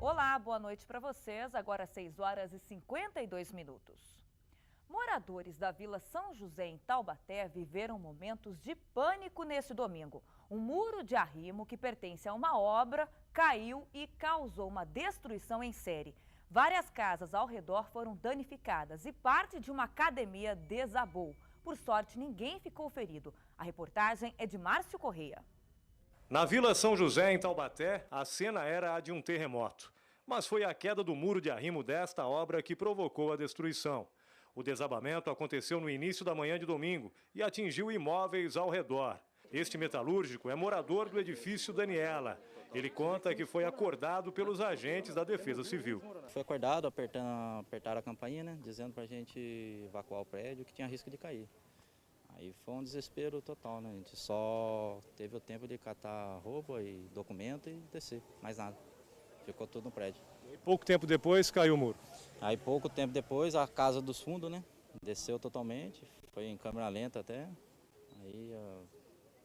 Olá, boa noite para vocês. Agora 6 horas e 52 minutos. Moradores da Vila São José, em Taubaté, viveram momentos de pânico neste domingo. Um muro de arrimo que pertence a uma obra caiu e causou uma destruição em série. Várias casas ao redor foram danificadas e parte de uma academia desabou. Por sorte, ninguém ficou ferido. A reportagem é de Márcio Correia. Na Vila São José, em Taubaté, a cena era a de um terremoto. Mas foi a queda do muro de arrimo desta obra que provocou a destruição. O desabamento aconteceu no início da manhã de domingo e atingiu imóveis ao redor. Este metalúrgico é morador do edifício Daniela. Ele conta que foi acordado pelos agentes da Defesa Civil. Foi acordado, apertaram a campainha, né, dizendo para a gente evacuar o prédio que tinha risco de cair. Aí foi um desespero total, né? A gente só teve o tempo de catar roupa e documento e descer, mais nada. Ficou tudo no prédio. E pouco tempo depois caiu o muro. Aí pouco tempo depois a casa dos fundos, né, desceu totalmente, foi em câmera lenta até. Aí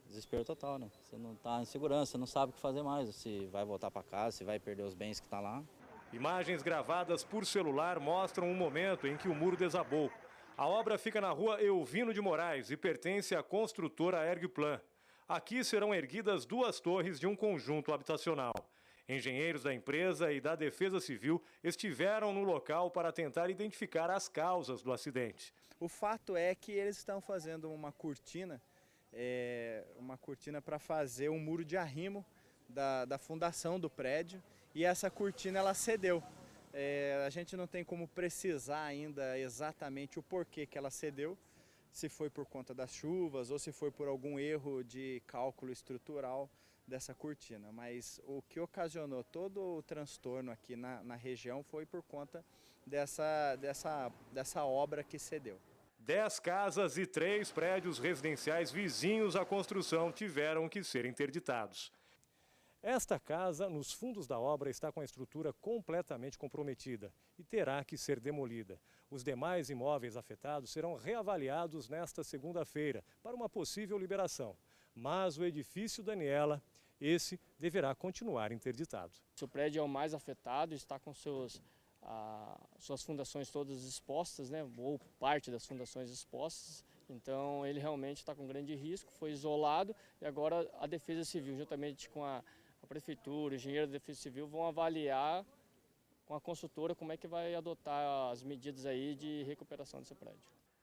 desespero total, né? Você não está em segurança, não sabe o que fazer mais, se vai voltar para casa, se vai perder os bens que estão lá. Imagens gravadas por celular mostram um momento em que o muro desabou. A obra fica na rua Euvino de Moraes e pertence à construtora Ergplan. Aqui serão erguidas 2 torres de um conjunto habitacional. Engenheiros da empresa e da Defesa Civil estiveram no local para tentar identificar as causas do acidente. O fato é que eles estão fazendo uma cortina para fazer um muro de arrimo da fundação do prédio, e essa cortina ela cedeu. A gente não tem como precisar ainda exatamente o porquê que ela cedeu, se foi por conta das chuvas ou se foi por algum erro de cálculo estrutural dessa cortina. Mas o que ocasionou todo o transtorno aqui na região foi por conta dessa obra que cedeu. 10 casas e 3 prédios residenciais vizinhos à construção tiveram que ser interditados. Esta casa, nos fundos da obra, está com a estrutura completamente comprometida e terá que ser demolida. Os demais imóveis afetados serão reavaliados nesta segunda-feira para uma possível liberação. Mas o edifício Daniela, esse deverá continuar interditado. O prédio é o mais afetado, está com suas fundações todas expostas, né, ou parte das fundações expostas. Então ele realmente está com grande risco, foi isolado e agora a Defesa Civil, juntamente com a Prefeitura, o engenheiro da Defesa Civil, vão avaliar com a consultora como é que vai adotar as medidas aí de recuperação desse prédio.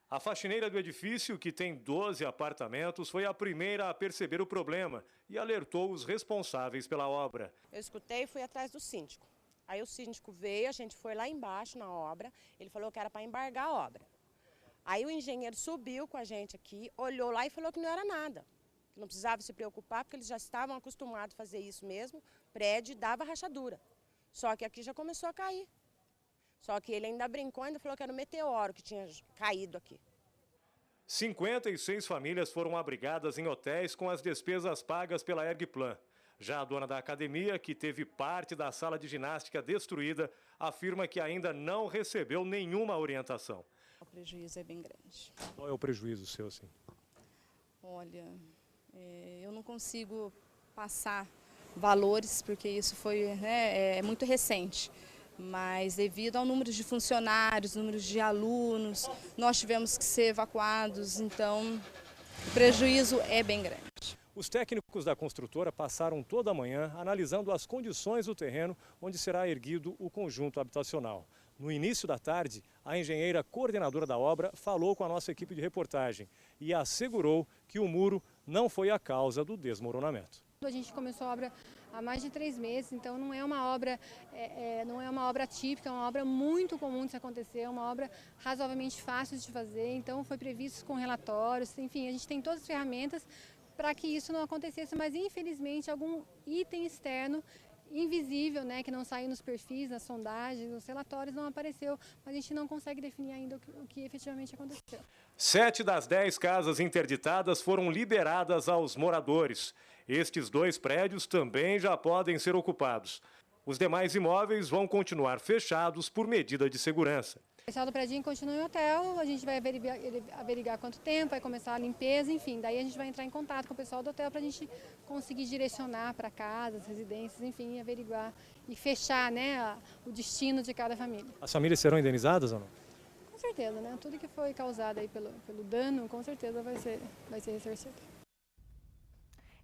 A faxineira do edifício, que tem 12 apartamentos, foi a primeira a perceber o problema e alertou os responsáveis pela obra. Eu escutei e fui atrás do síndico. Aí o síndico veio, a gente foi lá embaixo na obra, ele falou que era para embargar a obra. Aí o engenheiro subiu com a gente aqui, olhou lá e falou que não era nada. Que não precisava se preocupar, porque eles já estavam acostumados a fazer isso mesmo, prédio dava rachadura. Só que aqui já começou a cair. Só que ele ainda brincou, ainda falou que era um meteoro que tinha caído aqui. 56 famílias foram abrigadas em hotéis com as despesas pagas pela Ergplan. Já a dona da academia, que teve parte da sala de ginástica destruída, afirma que ainda não recebeu nenhuma orientação. O prejuízo é bem grande. Qual é o prejuízo seu, sim? Olha, eu não consigo passar valores, porque isso foi muito recente. Mas devido ao número de funcionários, número de alunos, nós tivemos que ser evacuados, então o prejuízo é bem grande. Os técnicos da construtora passaram toda a manhã analisando as condições do terreno onde será erguido o conjunto habitacional. No início da tarde, a engenheira coordenadora da obra falou com a nossa equipe de reportagem e assegurou que o muro não foi a causa do desmoronamento. A gente começou a obra há mais de 3 meses, então não é uma obra típica, é uma obra muito comum de se acontecer, é uma obra razoavelmente fácil de fazer, então foi previsto com relatórios, enfim, a gente tem todas as ferramentas para que isso não acontecesse, mas infelizmente algum item externo invisível, né, que não saiu nos perfis, nas sondagens, nos relatórios, não apareceu, mas a gente não consegue definir ainda o que efetivamente aconteceu. 7 das 10 casas interditadas foram liberadas aos moradores. Estes 2 prédios também já podem ser ocupados. Os demais imóveis vão continuar fechados por medida de segurança. pessoal do prédio continua em hotel, a gente vai averiguar quanto tempo, vai começar a limpeza, enfim. Daí a gente vai entrar em contato com o pessoal do hotel para a gente conseguir direcionar para casas, residências, enfim, averiguar e fechar, né, o destino de cada família. As famílias serão indenizadas ou não? Com certeza, né? Tudo que foi causado aí pelo dano, com certeza vai ser ressarcido.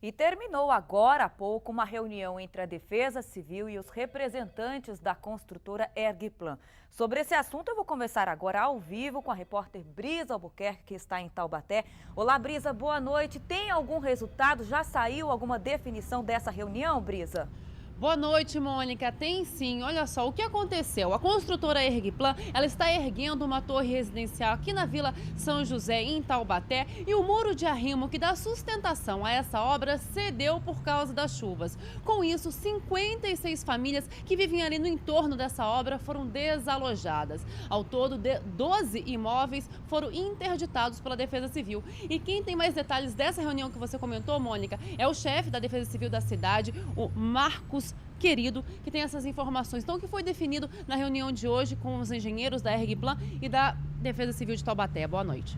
E terminou agora há pouco uma reunião entre a Defesa Civil e os representantes da construtora Ergplan. Sobre esse assunto eu vou conversar agora ao vivo com a repórter Brisa Albuquerque, que está em Taubaté. Olá, Brisa, boa noite. Tem algum resultado? Já saiu alguma definição dessa reunião, Brisa? Boa noite, Mônica. Tem sim. Olha só, o que aconteceu? A construtora Ergplan, ela está erguendo uma torre residencial aqui na Vila São José, em Taubaté, e o muro de arrimo que dá sustentação a essa obra cedeu por causa das chuvas. Com isso, 56 famílias que vivem ali no entorno dessa obra foram desalojadas. Ao todo, 12 imóveis foram interditados pela Defesa Civil. E quem tem mais detalhes dessa reunião que você comentou, Mônica, é o chefe da Defesa Civil da cidade, o Marcos Querido, que tem essas informações. Então, o que foi definido na reunião de hoje com os engenheiros da Ergplan e da Defesa Civil de Taubaté? Boa noite,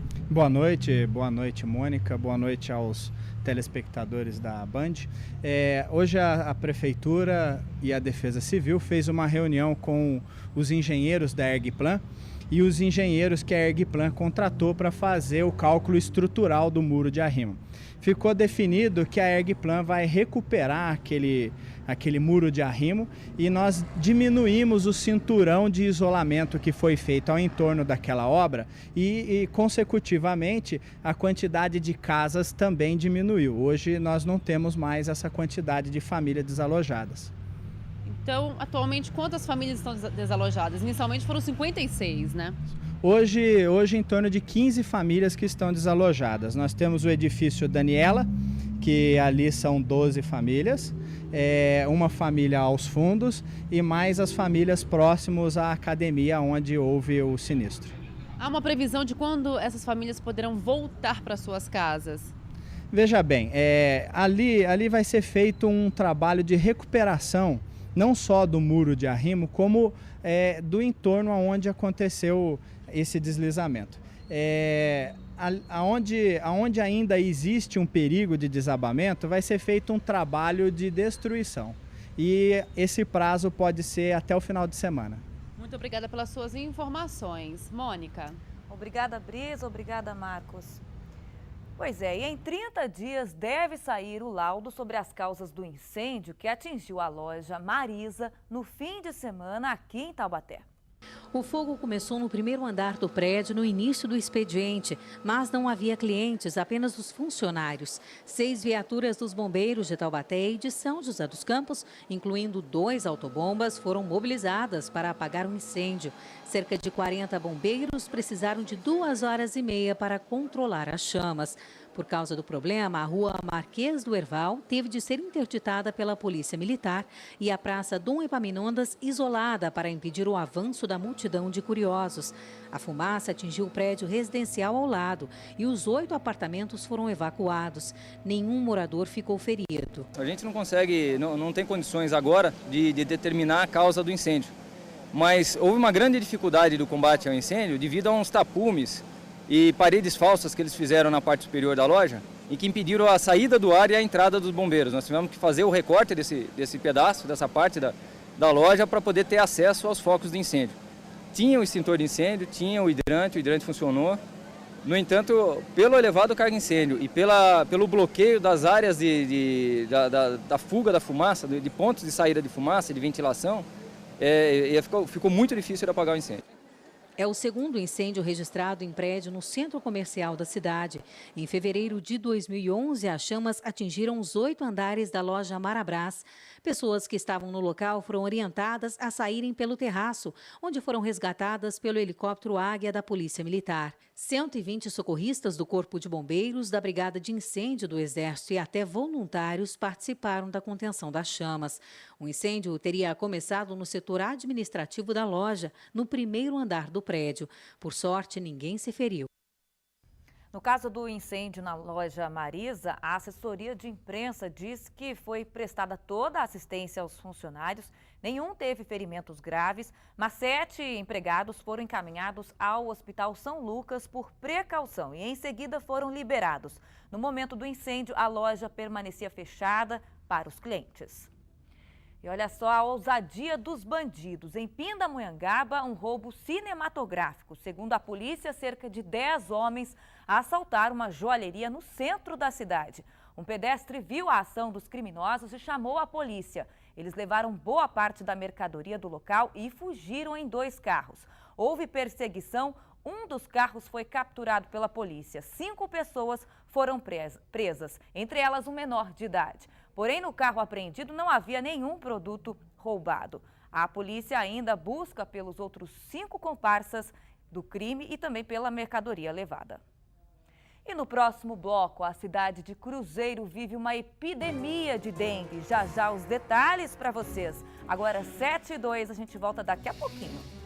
Mônica. Boa noite aos telespectadores da Band. Hoje a Prefeitura e a Defesa Civil fez uma reunião com os engenheiros da Ergplan e os engenheiros que a Ergplan contratou para fazer o cálculo estrutural do muro de arrimo. Ficou definido que a Ergplan vai recuperar aquele muro de arrimo e nós diminuímos o cinturão de isolamento que foi feito ao entorno daquela obra e consecutivamente, a quantidade de casas também diminuiu. Hoje nós não temos mais essa quantidade de famílias desalojadas. Então, atualmente, quantas famílias estão desalojadas? Inicialmente foram 56, né? Hoje em torno de 15 famílias que estão desalojadas. Nós temos o edifício Daniela, que ali são 12 famílias, uma família aos fundos e mais as famílias próximos à academia onde houve o sinistro. Há uma previsão de quando essas famílias poderão voltar para suas casas? Veja bem, ali vai ser feito um trabalho de recuperação, não só do muro de arrimo, como do entorno onde aconteceu esse deslizamento. Aonde ainda existe um perigo de desabamento, vai ser feito um trabalho de destruição. E esse prazo pode ser até o final de semana. Muito obrigada pelas suas informações. Mônica. Obrigada, Brisa. Obrigada, Marcos. Pois é, e em 30 dias deve sair o laudo sobre as causas do incêndio que atingiu a loja Marisa no fim de semana aqui em Taubaté. O fogo começou no primeiro andar do prédio no início do expediente, mas não havia clientes, apenas os funcionários. 6 viaturas dos bombeiros de Taubaté e de São José dos Campos, incluindo 2 autobombas, foram mobilizadas para apagar o incêndio. Cerca de 40 bombeiros precisaram de 2 horas e meia para controlar as chamas. Por causa do problema, a rua Marquês do Herval teve de ser interditada pela Polícia Militar e a Praça Dom Epaminondas isolada para impedir o avanço da multidão de curiosos. A fumaça atingiu o prédio residencial ao lado e os 8 apartamentos foram evacuados. Nenhum morador ficou ferido. A gente não consegue, não tem condições agora de determinar a causa do incêndio. Mas houve uma grande dificuldade do combate ao incêndio devido a uns tapumes e paredes falsas que eles fizeram na parte superior da loja e que impediram a saída do ar e a entrada dos bombeiros. Nós tivemos que fazer o recorte desse pedaço, dessa parte da loja para poder ter acesso aos focos de incêndio. Tinha o extintor de incêndio, tinha o hidrante funcionou. No entanto, pelo elevado carga incêndio e pelo bloqueio das áreas da fuga da fumaça, de pontos de saída de fumaça, de ventilação, ficou muito difícil de apagar o incêndio. É o segundo incêndio registrado em prédio no centro comercial da cidade. Em fevereiro de 2011, as chamas atingiram os 8 andares da loja Marabras. Pessoas que estavam no local foram orientadas a saírem pelo terraço, onde foram resgatadas pelo helicóptero Águia da Polícia Militar. 120 socorristas do Corpo de Bombeiros, da Brigada de Incêndio do Exército e até voluntários participaram da contenção das chamas. O incêndio teria começado no setor administrativo da loja, no primeiro andar do prédio. Por sorte, ninguém se feriu. No caso do incêndio na loja Marisa, a assessoria de imprensa diz que foi prestada toda a assistência aos funcionários. Nenhum teve ferimentos graves, mas 7 empregados foram encaminhados ao Hospital São Lucas por precaução e em seguida foram liberados. No momento do incêndio, a loja permanecia fechada para os clientes. E olha só a ousadia dos bandidos. Em Pindamonhangaba, um roubo cinematográfico. Segundo a polícia, cerca de 10 homens assaltaram uma joalheria no centro da cidade. Um pedestre viu a ação dos criminosos e chamou a polícia. Eles levaram boa parte da mercadoria do local e fugiram em 2 carros. Houve perseguição, um dos carros foi capturado pela polícia. 5 pessoas foram presas, entre elas um menor de idade. Porém, no carro apreendido não havia nenhum produto roubado. A polícia ainda busca pelos outros 5 comparsas do crime e também pela mercadoria levada. E no próximo bloco, a cidade de Cruzeiro vive uma epidemia de dengue. Já já os detalhes para vocês. Agora 7h02, a gente volta daqui a pouquinho.